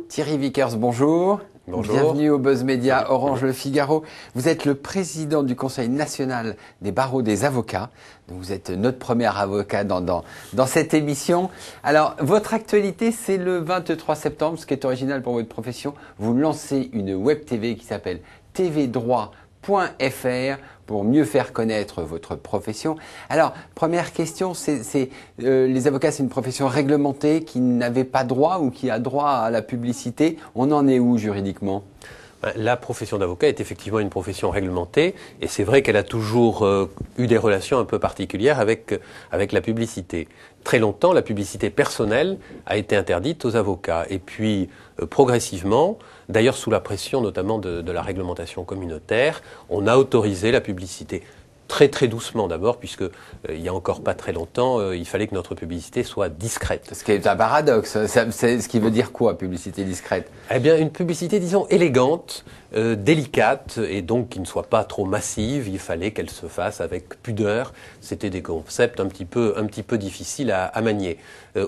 Thierry Vickers, bonjour. Bonjour. Bienvenue au Buzz Média Orange Le Figaro. Vous êtes le président du Conseil national des barreaux des avocats. Donc vous êtes notre premier avocat dans cette émission. Alors, votre actualité, c'est le 23 septembre, ce qui est original pour votre profession. Vous lancez une web TV qui s'appelle tvdroit.fr pour mieux faire connaître votre profession. Alors, première question, les avocats, c'est une profession réglementée qui n'avait pas droit ou qui a droit à la publicité. On en est où juridiquement ? La profession d'avocat est effectivement une profession réglementée et c'est vrai qu'elle a toujours eu des relations un peu particulières avec la publicité. Très longtemps, la publicité personnelle a été interdite aux avocats et puis progressivement, d'ailleurs sous la pression notamment de la réglementation communautaire, on a autorisé la publicité. Très très doucement d'abord, puisque il y a encore pas très longtemps, il fallait que notre publicité soit discrète. Ce qui est un paradoxe. C'est ce qui veut dire quoi, publicité discrète ? Eh bien, une publicité, disons, élégante, délicate, et donc qui ne soit pas trop massive. Il fallait qu'elle se fasse avec pudeur. C'était des concepts un petit peu difficiles à manier.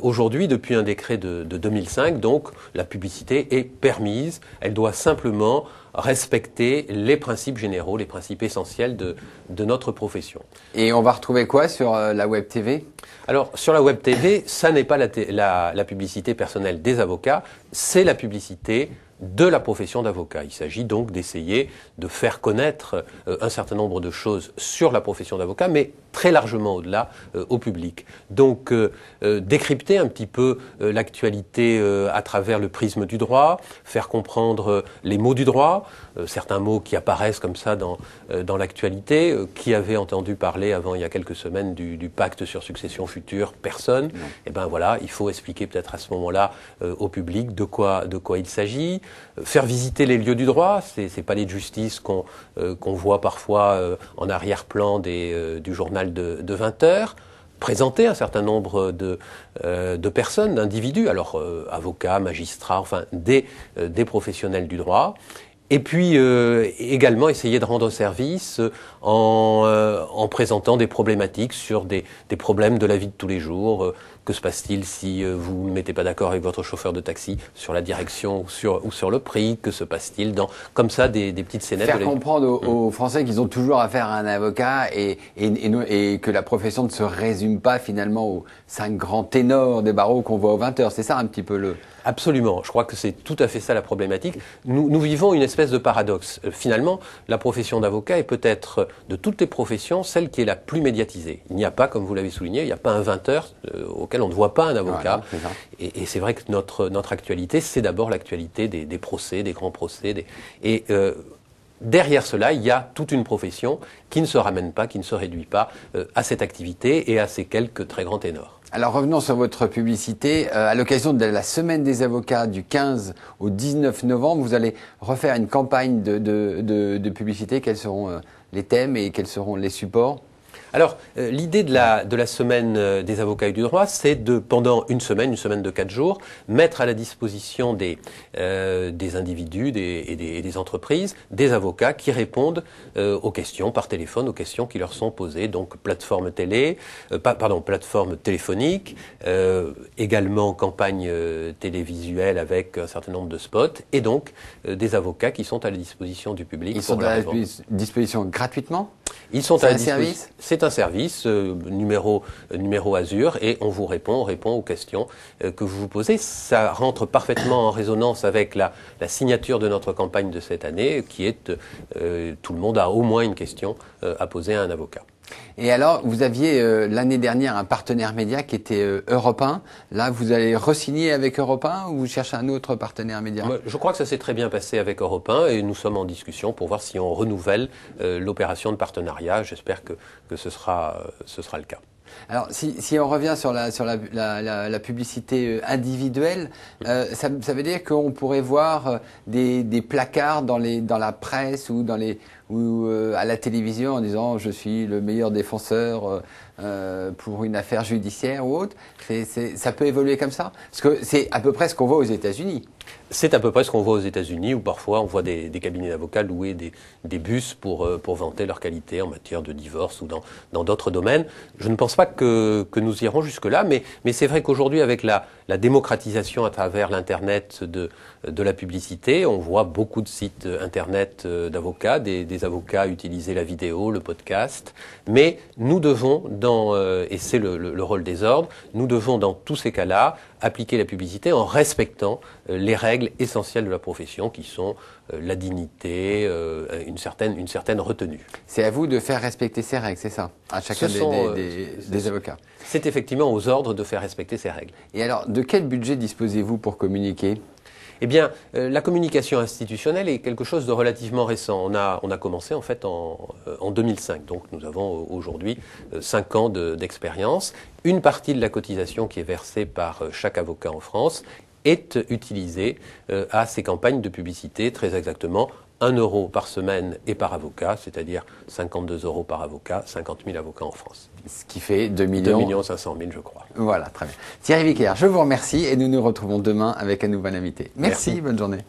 Aujourd'hui, depuis un décret de 2005, donc, la publicité est permise. Elle doit simplement respecter les principes généraux, les principes essentiels de notre profession. Et on va retrouver quoi sur la Web TV ? Alors, sur la Web TV, ça n'est pas la publicité personnelle des avocats, c'est la publicité de la profession d'avocat. Il s'agit donc d'essayer de faire connaître un certain nombre de choses sur la profession d'avocat, mais très largement au-delà au public. Donc, décrypter un petit peu l'actualité à travers le prisme du droit, faire comprendre les mots du droit, certains mots qui apparaissent comme ça dans l'actualité. Qui avait entendu parler avant il y a quelques semaines du pacte sur succession future? Personne. Et ben voilà, il faut expliquer peut-être à ce moment-là au public de quoi il s'agit. Faire visiter les lieux du droit, ces palais de justice qu'on voit parfois en arrière-plan du journal de 20 heures. Présenter un certain nombre de personnes, d'individus, alors avocats, magistrats, enfin des professionnels du droit. Et puis également essayer de rendre service en présentant des problématiques sur des problèmes de la vie de tous les jours. Que se passe-t-il si vous ne mettez pas d'accord avec votre chauffeur de taxi sur la direction ou sur le prix? Que se passe-t-il dans comme ça des petites scénettes? Faire comprendre aux Français qu'ils ont toujours affaire à un avocat et que la profession ne se résume pas finalement aux 5 grands ténors des barreaux qu'on voit aux 20 heures. C'est ça un petit peu le... Absolument. Je crois que c'est tout à fait ça la problématique. Nous vivons une espèce de paradoxe. Finalement, la profession d'avocat est peut-être de toutes les professions celle qui est la plus médiatisée. Il n'y a pas, comme vous l'avez souligné, il n'y a pas un 20 heures auquel on ne voit pas un avocat. Voilà, et c'est vrai que notre actualité, c'est d'abord l'actualité des procès, des grands procès. Derrière cela, il y a toute une profession qui ne se ramène pas, qui ne se réduit pas à cette activité et à ces quelques très grands ténors. Alors revenons sur votre publicité. À l'occasion de la Semaine des avocats du 15 au 19 novembre, vous allez refaire une campagne de publicité. Quels seront les thèmes et quels seront les supports ? Alors, l'idée de la semaine des avocats et du droit, c'est de, pendant une semaine de 4 jours, mettre à la disposition des individus et des entreprises, des avocats qui répondent aux questions par téléphone, aux questions qui leur sont posées. Donc, plateforme téléphonique, également campagne télévisuelle avec un certain nombre de spots, et donc des avocats qui sont à la disposition du public. Ils sont à la disposition gratuitement ? Ils sont à la service. C'est un service, numéro Azur, et on répond aux questions que vous vous posez. Ça rentre parfaitement en résonance avec la signature de notre campagne de cette année, qui est tout le monde a au moins une question à poser à un avocat. Et alors, vous aviez l'année dernière un partenaire média qui était Europe 1. Là, vous allez re-signer avec Europe 1 ou vous cherchez un autre partenaire média ? Je crois que ça s'est très bien passé avec Europe 1 et nous sommes en discussion pour voir si on renouvelle l'opération de partenariat. J'espère que ce sera le cas. Alors, si on revient sur la publicité individuelle, ça veut dire qu'on pourrait voir des placards dans la presse ou dans ou à la télévision en disant je suis le meilleur défenseur pour une affaire judiciaire ou autre. Ça peut évoluer comme ça? Parce que c'est à peu près ce qu'on voit aux États-Unis. C'est à peu près ce qu'on voit aux États-Unis, où parfois on voit des cabinets d'avocats louer des bus pour vanter leur qualité en matière de divorce ou dans d'autres domaines. Je ne pense pas que nous irons jusque-là, mais c'est vrai qu'aujourd'hui, avec la démocratisation à travers l'Internet de la publicité, on voit beaucoup de sites Internet d'avocats, des avocats utiliser la vidéo, le podcast, mais nous devons, et c'est le rôle des ordres, nous devons dans tous ces cas-là appliquer la publicité en respectant les règles essentielles de la profession qui sont la dignité, une certaine retenue. C'est à vous de faire respecter ces règles, c'est ça, à chacun des avocats. C'est effectivement aux ordres de faire respecter ces règles. Et alors, de quel budget disposez-vous pour communiquer ? Eh bien, la communication institutionnelle est quelque chose de relativement récent. On a commencé en fait en 2005, donc nous avons aujourd'hui 5 ans d'expérience. Une partie de la cotisation qui est versée par chaque avocat en France est utilisée à ces campagnes de publicité, très exactement 1 euro par semaine et par avocat, c'est-à-dire 52 euros par avocat, 50 000 avocats en France. Ce qui fait 2 500 000, je crois. Voilà, très bien. Thierry Vicaire, je vous remercie et nous nous retrouvons demain avec un nouvel invité. Merci. Bonne journée.